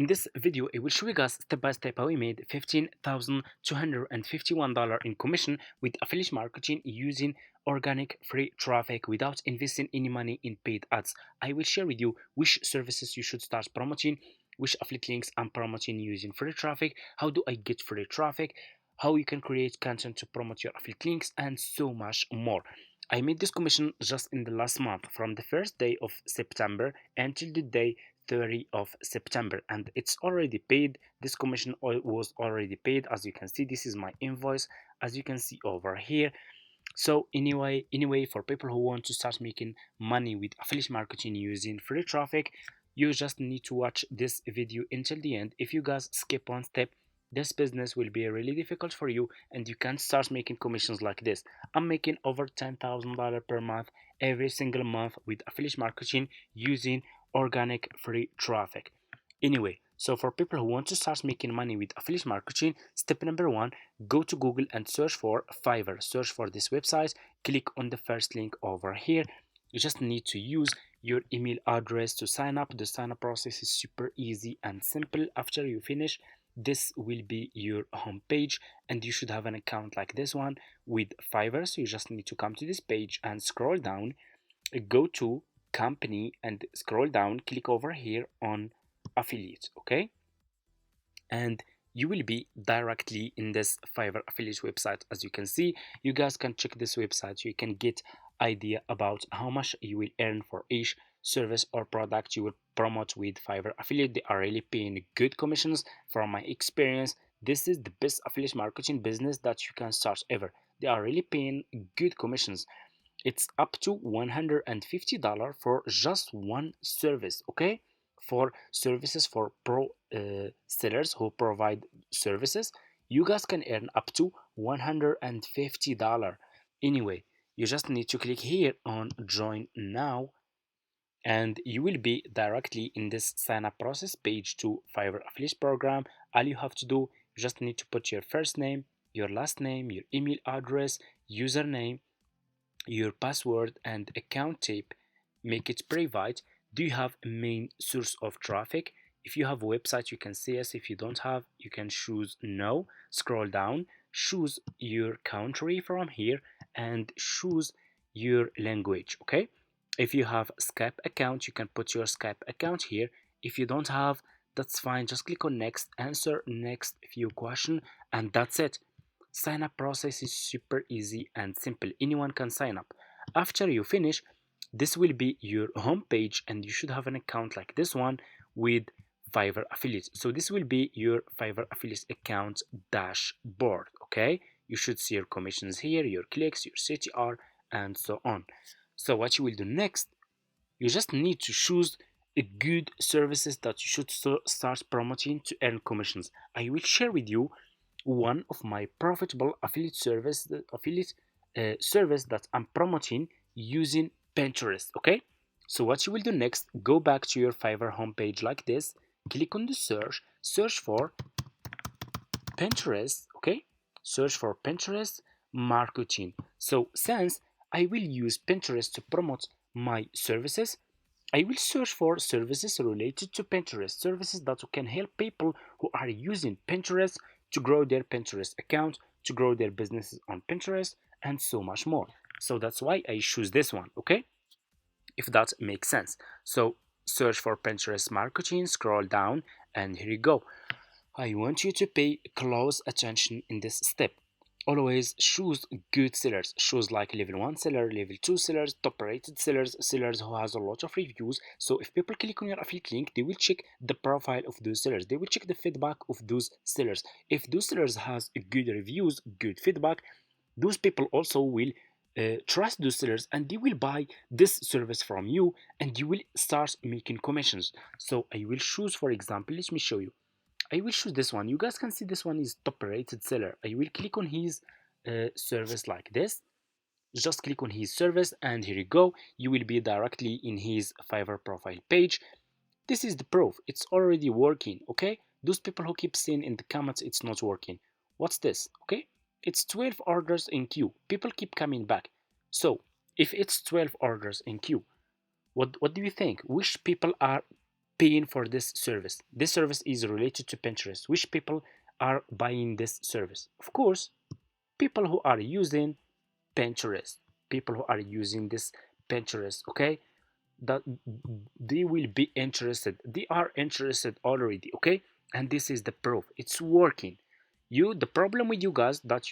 In this video, I will show you guys step by step how we made $15,251 in commission with affiliate marketing using organic free traffic without investing any money in paid ads. I will share with you which services you should start promoting, which affiliate links I'm promoting using free traffic, how do I get free traffic, how you can create content to promote your affiliate links, and so much more. I made this commission just in the last month, from the first day of September until the day 30 of September, and it's already paid. This commission was already paid. As you can see, this is my invoice, as you can see over here. So anyway, for people who want to start making money with affiliate marketing using free traffic, you just need to watch this video until the end. If you guys skip one step, this business will be really difficult for you and you can't start making commissions like this. I'm making over $10,000 per month every single month with affiliate marketing using organic free traffic. Anyway, so for people who want to start making money with affiliate marketing, step number one, go to Google and search for Fiverr. Search for this website, click on the first link over here. You just need to use your email address to sign up. The sign up process is super easy and simple. After you finish, this will be your home page and you should have an account like this one with Fiverr. So you just need to come to this page and scroll down, go to company and scroll down, click over here on affiliate, okay, and you will be directly in this Fiverr affiliate website. As you can see, you guys can check this website. You can get idea about how much you will earn for each service or product you will promote with Fiverr affiliate. They are really paying good commissions. From my experience, this is the best affiliate marketing business that you can start ever. They are really paying good commissions. It's up to $150 for just one service, okay, for services for pro sellers who provide services. You guys can earn up to $150. Anyway, you just need to click here on join now and you will be directly in this sign up process page to Fiverr affiliate program. All you have to do, you just need to put your first name, your last name, your email address, username, your password and account type. Make it private. Do you have a main source of traffic? If you have a website, you can say yes. If you don't have, you can choose no. Scroll down, choose your country from here and choose your language, okay? If you have Skype account, you can put your Skype account here. If you don't have, that's fine. Just click on next, answer next few question, and that's it. Sign up process is super easy and simple. Anyone can sign up. After you finish, this will be your home page and you should have an account like this one with Fiverr affiliate. So this will be your Fiverr affiliate account dashboard, okay? You should see your commissions here, your clicks, your CTR, and so on. So what you will do next, you just need to choose a good services that you should start promoting to earn commissions. I will share with you one of my profitable affiliate service that I'm promoting using Pinterest, okay? So what you will do next, go back to your Fiverr homepage like this, click on the search for Pinterest, okay? Search for Pinterest marketing. So since I will use Pinterest to promote my services, I will search for services related to Pinterest, services that can help people who are using Pinterest to grow their Pinterest account, to grow their businesses on Pinterest, and so much more. So that's why I choose this one, okay? If that makes sense. So search for Pinterest marketing, scroll down, and here you go. I want you to pay close attention in this step. Always choose good sellers. Choose like level 1 seller, level 2 sellers, top rated sellers, sellers who has a lot of reviews. So if people click on your affiliate link, they will check the profile of those sellers. They will check the feedback of those sellers. If those sellers has good reviews, good feedback, those people also will trust those sellers and they will buy this service from you and you will start making commissions. So I will choose, for example, let me show you. I will choose this one. You guys can see this one is top rated seller. I will click on his service like this. Just click on his service and here you go. You will be directly in his Fiverr profile page. This is the proof. It's already working, okay? Those people who keep saying in the comments it's not working. What's this, okay? It's 12 orders in queue. People keep coming back. So if it's 12 orders in queue, what do you think? Which people are paying for this service. This service is related to Pinterest. Which people are buying this service? Of course, people who are using Pinterest. People who are using this Pinterest, okay? That they will be interested. They are interested already, okay? And this is the proof. It's working. The problem with you guys that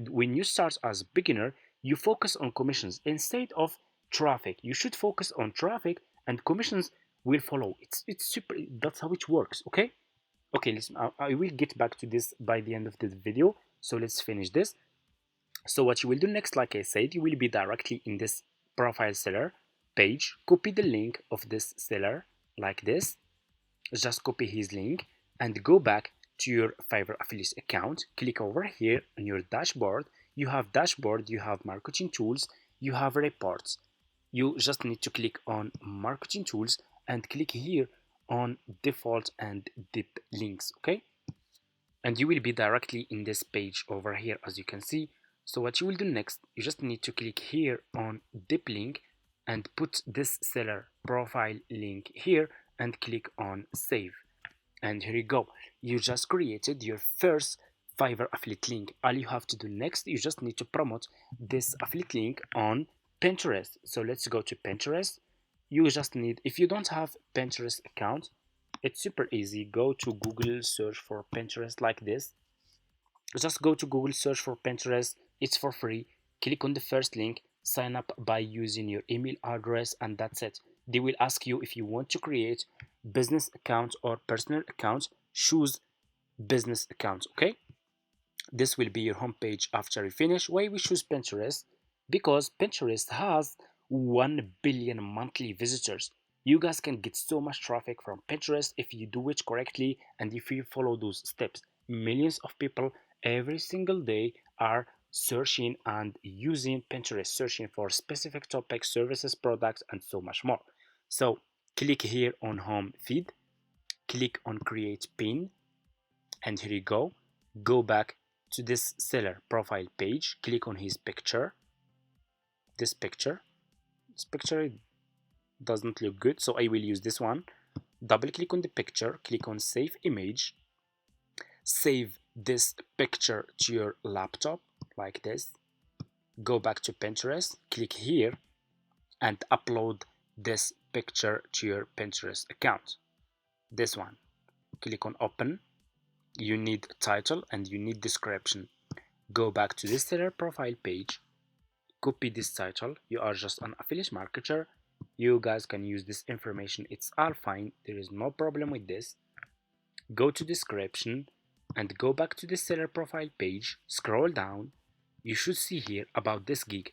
when you start as beginner, you focus on commissions instead of traffic. You should focus on traffic and commissions will follow. It's super. That's how it works, okay? Okay, listen, I will get back to this by the end of this video. So let's finish this. So what you will do next, like I said, you will be directly in this profile seller page. Copy the link of this seller like this. Just copy his link and go back to your Fiverr affiliate account. Click over here on your dashboard. You have dashboard, you have marketing tools, you have reports. You just need to click on marketing tools and click here on default and deep links, okay? And you will be directly in this page over here, as you can see. So what you will do next, you just need to click here on deep link and put this seller profile link here and click on save. And here you go. You just created your first Fiverr affiliate link. All you have to do next, you just need to promote this affiliate link on Pinterest. So let's go to Pinterest. You just need, if you don't have Pinterest account, it's super easy. Go to Google, search for Pinterest like this. Just go to Google, search for Pinterest. It's for free. Click on the first link, sign up by using your email address, and that's it. They will ask you if you want to create business account or personal account. Choose business account, okay? This will be your homepage after you finish. Why we choose Pinterest? Because Pinterest has 1 billion monthly visitors. You guys can get so much traffic from Pinterest if you do it correctly and if you follow those steps. Millions of people every single day are searching and using Pinterest, searching for specific topics, services, products, and so much more. So click here on home feed, click on create pin, and here you go. Go back to this seller profile page, click on his picture. This picture doesn't look good, so I will use this one. Double click on the picture, click on save image, save this picture to your laptop like this. Go back to Pinterest, click here and upload this picture to your Pinterest account. This one, click on open. You need title and you need description. Go back to this seller profile page, copy this title. You are just an affiliate marketer. You guys can use this information. It's all fine. There is no problem with this. Go to description and go back to the seller profile page. Scroll down. You should see here about this gig.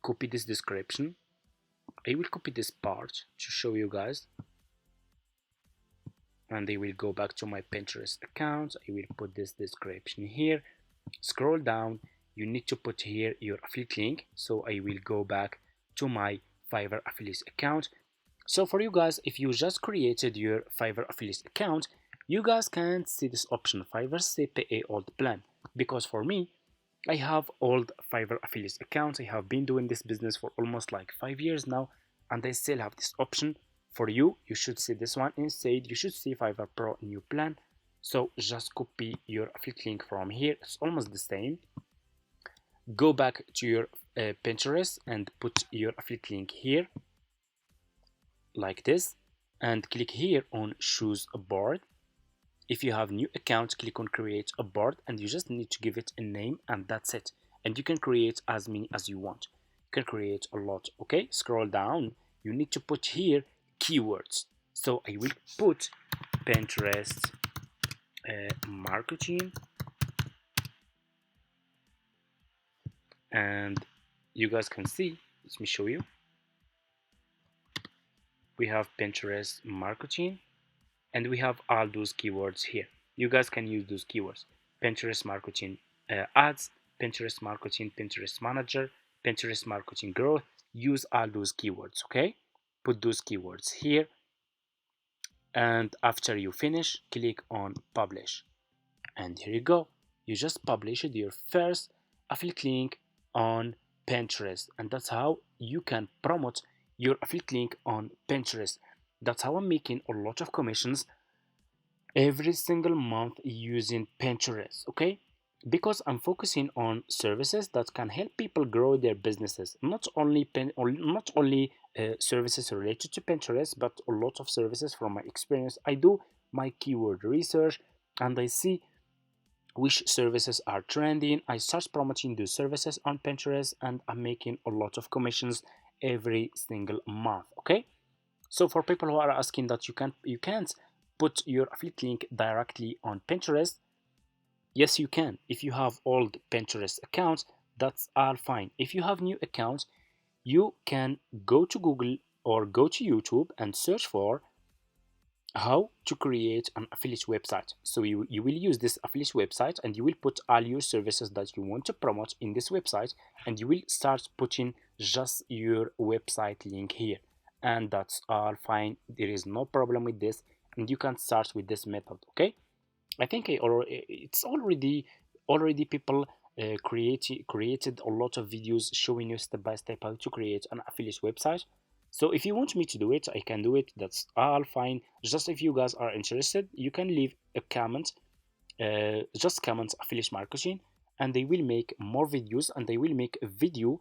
Copy this description. I will copy this part to show you guys. And I will go back to my Pinterest account. I will put this description here. Scroll down. You need to put here your affiliate link. So I will go back to my Fiverr affiliate account. So for you guys, if you just created your Fiverr affiliate account, you guys can't see this option, Fiverr CPA old plan, because for me, I have old Fiverr affiliate account. I have been doing this business for almost like 5 years now, and I still have this option. For you, you should see this one instead. You should see Fiverr Pro new plan. So just copy your affiliate link from here. It's almost the same. Go back to your Pinterest and put your affiliate link here like this, and click here on choose a board. If you have new account, click on create a board, and you just need to give it a name, and that's it. And you can create as many as you want. You can create a lot. Okay, scroll down. You need to put here keywords. So I will put Pinterest marketing, and you guys can see, let me show you. We have Pinterest marketing and we have all those keywords here. You guys can use those keywords: Pinterest marketing ads, Pinterest marketing, Pinterest manager, Pinterest marketing growth. Use all those keywords. Okay, put those keywords here, and after you finish, click on publish, and here you go. You just published your first affiliate link on Pinterest, and that's how you can promote your affiliate link on Pinterest. That's how I'm making a lot of commissions every single month using Pinterest, okay? Because I'm focusing on services that can help people grow their businesses. Not only services related to Pinterest, but a lot of services from my experience. I do my keyword research and I see which services are trending. I start promoting those services on Pinterest and I'm making a lot of commissions every single month, okay? So for people who are asking that you can't put your affiliate link directly on Pinterest, yes you can. If you have old Pinterest accounts, that's all fine. If you have new accounts, you can go to Google or go to YouTube and search for how to create an affiliate website. So you will use this affiliate website and you will put all your services that you want to promote in this website, and you will start putting just your website link here, and that's all fine. There is no problem with this, and you can start with this method, okay? I think it's already people created a lot of videos showing you step by step how to create an affiliate website. So if you want me to do it, I can do it. That's all fine. Just if you guys are interested, you can leave a comment. Just comment affiliate marketing, and they will make more videos, and they will make a video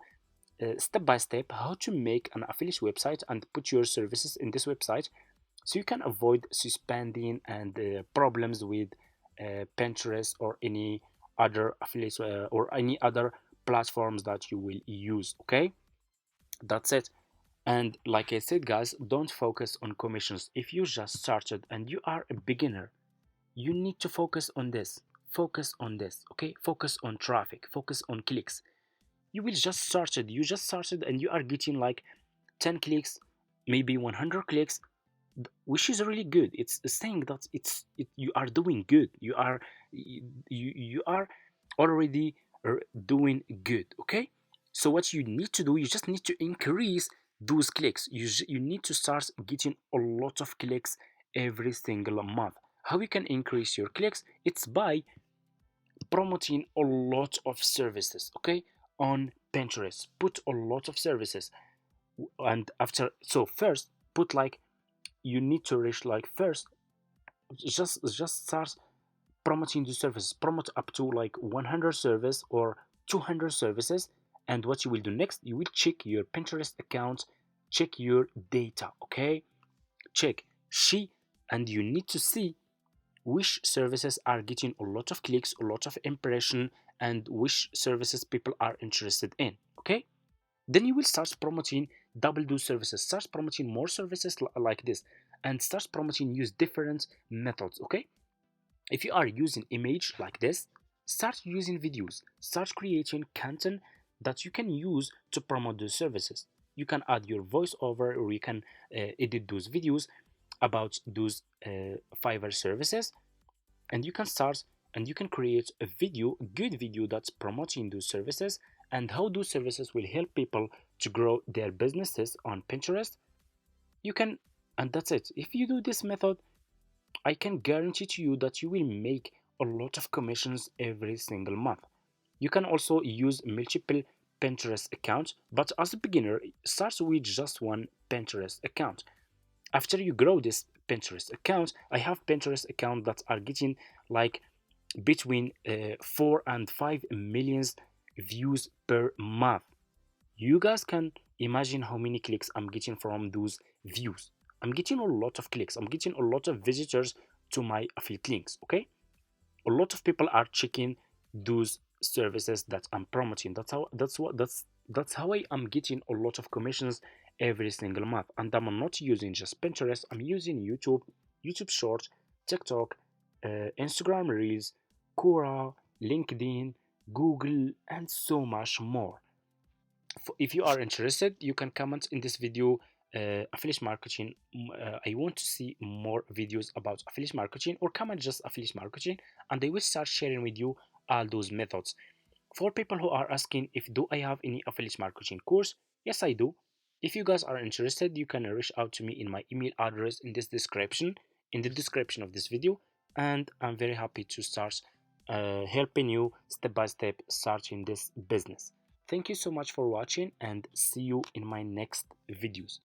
step by step how to make an affiliate website and put your services in this website, so you can avoid suspending and problems with Pinterest or any other affiliates or any other platforms that you will use, okay? That's it. And like I said guys, don't focus on commissions. If you just started and you are a beginner, you need to focus on this. Focus on this, okay? Focus on traffic, focus on clicks. You just started and you are getting like 10 clicks, maybe 100 clicks, which is really good. It's saying that you are doing good. You are already doing good, okay? So what you need to do, you just need to increase those clicks. You need to start getting a lot of clicks every single month. How you can increase your clicks? It's by promoting a lot of services, okay? On Pinterest, put a lot of services. And after, so first put like, you need to reach like, first just start promoting the services. Promote up to like 100 service or 200 services. And what you will do next, you will check your Pinterest account, check your data, okay? Check, see, and you need to see which services are getting a lot of clicks, a lot of impression, and which services people are interested in, okay? Then you will start promoting double those services, start promoting more services like this, and start promoting, use different methods, okay? If you are using image like this, start using videos, start creating content that you can use to promote those services. You can add your voiceover, or you can edit those videos about those Fiverr services, and you can start and you can create a video, a good video that's promoting those services and how those services will help people to grow their businesses on Pinterest. You can, and that's it. If you do this method, I can guarantee to you that you will make a lot of commissions every single month. You can also use multiple Pinterest accounts, but as a beginner, start with just one Pinterest account. After you grow this Pinterest account, I have Pinterest accounts that are getting like between 4 and 5 millions views per month. You guys can imagine how many clicks I'm getting from those views. I'm getting a lot of clicks, I'm getting a lot of visitors to my affiliate links, okay? A lot of people are checking those services that I'm promoting. That's how I am getting a lot of commissions every single month. And I'm not using just Pinterest, I'm using YouTube Short, TikTok, Instagram Reels, Quora, LinkedIn, Google, and so much more. If you are interested, you can comment in this video affiliate marketing. I want to see more videos about affiliate marketing, or comment just affiliate marketing, and I will start sharing with you all those methods. For people who are asking if do I have any affiliate marketing course, yes I do. If you guys are interested, you can reach out to me in my email address in this description, in the description of this video, and I'm very happy to start helping you step by step starting this business. Thank you so much for watching, and see you in my next videos.